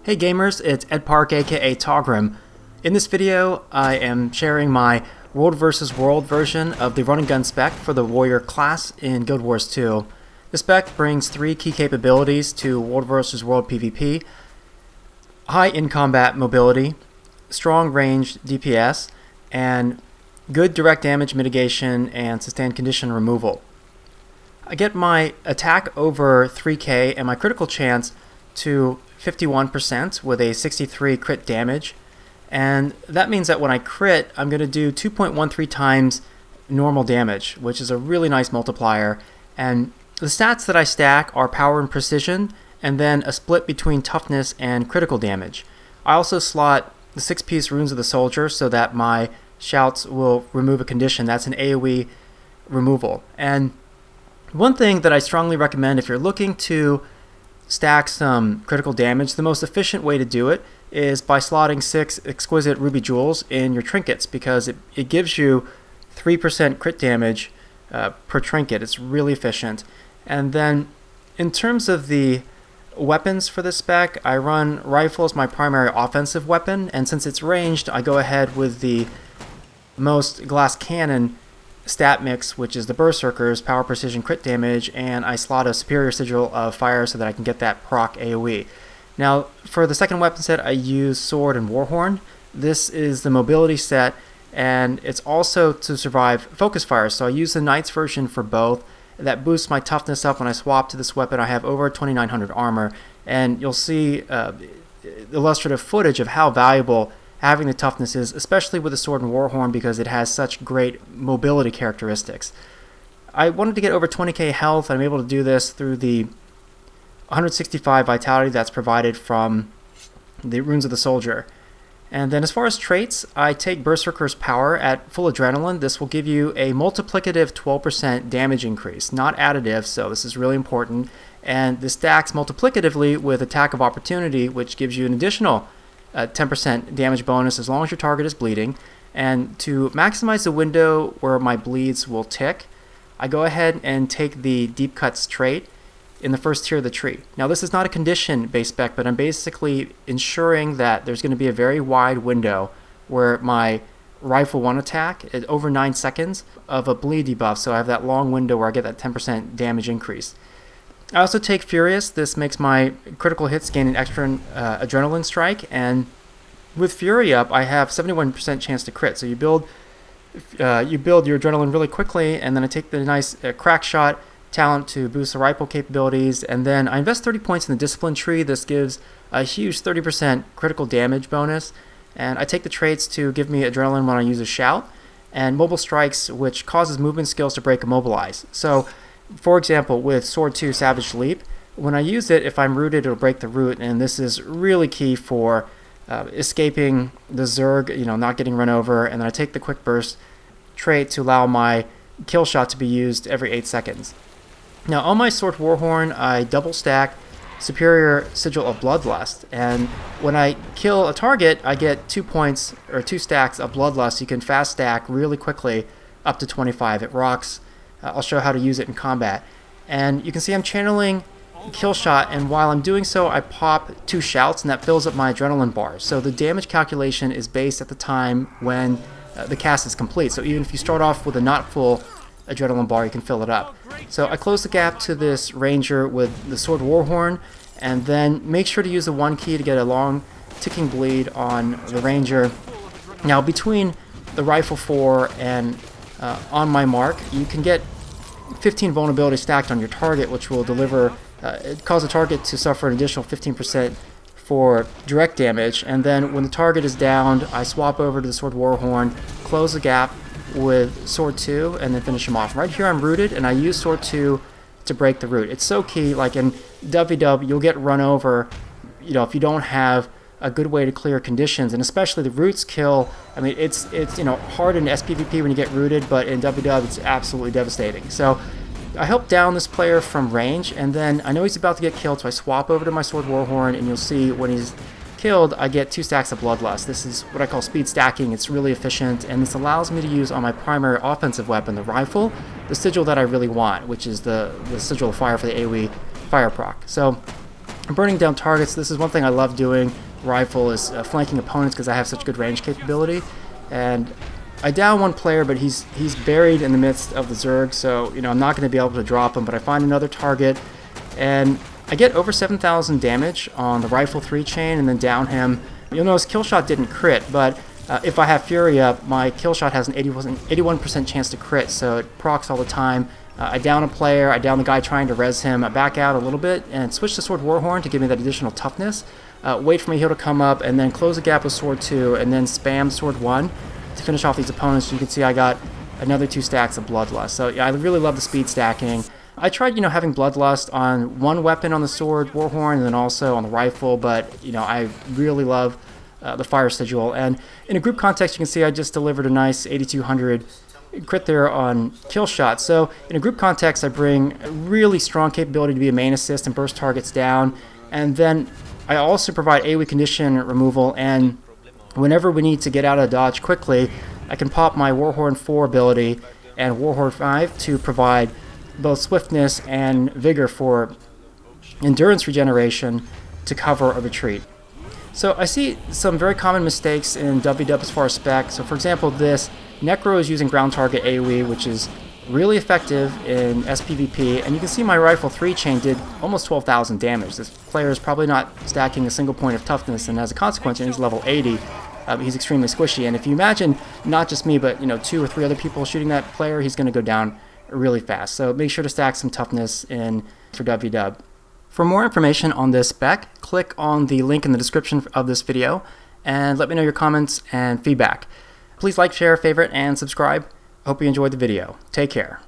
Hey gamers, it's Ed Park aka Taugrim. In this video I am sharing my World vs. World version of the run and gun spec for the warrior class in Guild Wars 2. The spec brings 3 key capabilities to World vs. World PvP: high in-combat mobility, strong ranged DPS, and good direct damage mitigation and sustained condition removal. I get my attack over 3k and my critical chance to 51% with a 63 crit damage, and that means that when I crit I'm going to do 2.13 times normal damage, which is a really nice multiplier. And the stats that I stack are power and precision, and then a split between toughness and critical damage. I also slot the 6-piece Runes of the Soldier so that my shouts will remove a condition. That's an AoE removal. And one thing that I strongly recommend if you're looking to stack some critical damage, the most efficient way to do it is by slotting 6 exquisite ruby jewels in your trinkets, because it gives you 3% crit damage per trinket. It's really efficient. And then in terms of the weapons for this spec, I run rifle as my primary offensive weapon, and since it's ranged I go ahead with the most glass cannon stat mix, which is the Berserkers, power, precision, crit damage, and I slot a superior sigil of fire so that I can get that proc AoE. Now for the second weapon set I use sword and warhorn. This is the mobility set, and it's also to survive focus fire, so I use the Knight's version for both. That boosts my toughness up. When I swap to this weapon I have over 2900 armor, and you'll see illustrative footage of how valuable having the toughness is, especially with the sword and warhorn, because it has such great mobility characteristics. I wanted to get over 20k health. I'm able to do this through the 165 vitality that's provided from the Runes of the Soldier. And then as far as traits, I take Berserker's power at full adrenaline. This will give you a multiplicative 12% damage increase, not additive, so this is really important. And this stacks multiplicatively with Attack of Opportunity, which gives you an additional 10% damage bonus as long as your target is bleeding. And to maximize the window where my bleeds will tick, I go ahead and take the Deep Cuts trait in the first tier of the tree. Now this is not a condition based spec, but I'm basically ensuring that there's going to be a very wide window where my rifle won't attack at over 9 seconds of a bleed debuff, so I have that long window where I get that 10% damage increase. I also take Furious. This makes my critical hits gain an extra adrenaline strike, and with Fury up I have 71% chance to crit. So you build your adrenaline really quickly, and then I take the nice crack shot talent to boost the rifle capabilities, and then I invest 30 points in the discipline tree. This gives a huge 30% critical damage bonus, and I take the traits to give me adrenaline when I use a shout, and mobile strikes, which causes movement skills to break immobilize. So for example, with Sword 2 Savage Leap, when I use it, if I'm rooted, it'll break the root, and this is really key for escaping the Zerg, not getting run over. And then I take the Quick Burst trait to allow my kill shot to be used every 8 seconds. Now on my Sword Warhorn, I double stack Superior Sigil of Bloodlust, and when I kill a target, I get 2 points or 2 stacks of Bloodlust. You can fast stack really quickly up to 25. It rocks. I'll show how to use it in combat. And you can see I'm channeling kill shot, and while I'm doing so I pop 2 shouts, and that fills up my adrenaline bar. So the damage calculation is based at the time when the cast is complete. So even if you start off with a not full adrenaline bar, you can fill it up. So I close the gap to this ranger with the Sword Warhorn, and then make sure to use the 1 key to get a long ticking bleed on the ranger. Now between the rifle 4 and on my mark, you can get 15 vulnerability stacked on your target, which will cause the target to suffer an additional 15% for direct damage. And then when the target is downed, I swap over to the Sword Warhorn, close the gap with Sword 2, and then finish him off. Right here I'm rooted, and I use Sword 2 to break the root. It's so key. Like in WvW, you'll get run over, if you don't have a good way to clear conditions, and especially the roots kill. I mean, it's hard in SPVP when you get rooted, but in WW it's absolutely devastating. So I help down this player from range, and then I know he's about to get killed, so I swap over to my Sword Warhorn, and you'll see when he's killed I get 2 stacks of Bloodlust. This is what I call speed stacking. It's really efficient, and this allows me to use on my primary offensive weapon, the rifle, the sigil that I really want, which is the sigil of fire for the AoE fire proc. So burning down targets, this is one thing I love doing. Rifle is flanking opponents because I have such good range capability. And I down one player, but he's buried in the midst of the Zerg, so I'm not going to be able to drop him, but I find another target, and I get over 7,000 damage on the Rifle 3 chain and then down him. You'll notice Killshot didn't crit, but if I have Fury up, my Killshot has an 81% chance to crit, so it procs all the time. I down a player, I down the guy trying to res him, I back out a little bit, and switch to Sword Warhorn to give me that additional toughness. Wait for my heal to come up, and then close the gap with Sword 2, and then spam Sword 1 to finish off these opponents. You can see I got another 2 stacks of Bloodlust. So yeah, I really love the speed stacking. I tried, having Bloodlust on one weapon on the Sword Warhorn, and then also on the Rifle, but I really love the fire sigil. And in a group context, you can see I just delivered a nice 8,200 crit there on Killshot. So in a group context, I bring a really strong capability to be a main assist and burst targets down, and then I also provide AoE condition removal, and whenever we need to get out of dodge quickly, I can pop my Warhorn 4 ability and Warhorn 5 to provide both swiftness and vigor for endurance regeneration to cover a retreat. So I see some very common mistakes in WvW as far as spec. So for example, this Necro is using ground target AoE, which is really effective in SPVP, and you can see my Rifle 3 chain did almost 12,000 damage. This player is probably not stacking a single point of toughness, and as a consequence, he's level 80. He's extremely squishy, and if you imagine not just me, but 2 or 3 other people shooting that player, he's going to go down really fast. So make sure to stack some toughness in for WvW. For more information on this spec, click on the link in the description of this video, and let me know your comments and feedback. Please like, share, favorite, and subscribe. Hope you enjoyed the video. Take care.